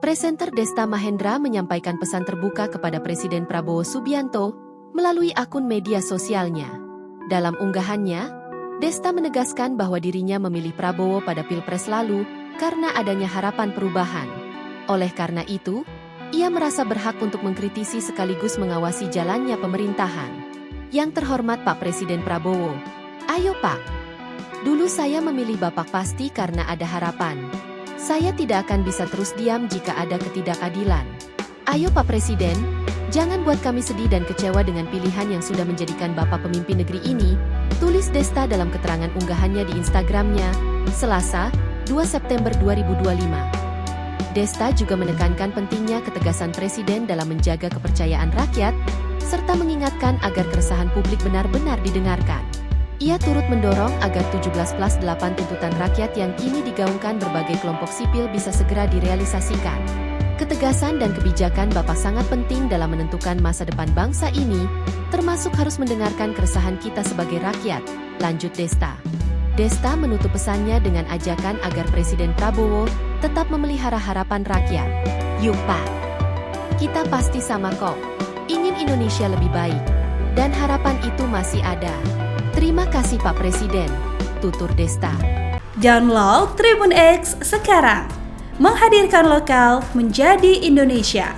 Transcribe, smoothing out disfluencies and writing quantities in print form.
Presenter Desta Mahendra menyampaikan pesan terbuka kepada Presiden Prabowo Subianto melalui akun media sosialnya. Dalam unggahannya, Desta menegaskan bahwa dirinya memilih Prabowo pada Pilpres lalu karena adanya harapan perubahan. Oleh karena itu, ia merasa berhak untuk mengkritisi sekaligus mengawasi jalannya pemerintahan. Yang terhormat Pak Presiden Prabowo, ayo Pak. Dulu saya memilih Bapak pasti karena ada harapan. Saya tidak akan bisa terus diam jika ada ketidakadilan. Ayo Pak Presiden, jangan buat kami sedih dan kecewa dengan pilihan yang sudah menjadikan Bapak pemimpin negeri ini, tulis Desta dalam keterangan unggahannya di Instagramnya, Selasa, 2 September 2025. Desta juga menekankan pentingnya ketegasan Presiden dalam menjaga kepercayaan rakyat, serta mengingatkan agar keresahan publik benar-benar didengarkan. Ia turut mendorong agar 17+8 tuntutan rakyat yang kini digaungkan berbagai kelompok sipil bisa segera direalisasikan. Ketegasan dan kebijakan Bapak sangat penting dalam menentukan masa depan bangsa ini, termasuk harus mendengarkan keresahan kita sebagai rakyat, lanjut Desta. Desta menutup pesannya dengan ajakan agar Presiden Prabowo tetap memelihara harapan rakyat. Yuk Pak, kita pasti sama kok, ingin Indonesia lebih baik, dan harapan itu masih ada. Terima kasih Pak Presiden, tutur Desta. Download Tribun X sekarang, menghadirkan lokal menjadi Indonesia.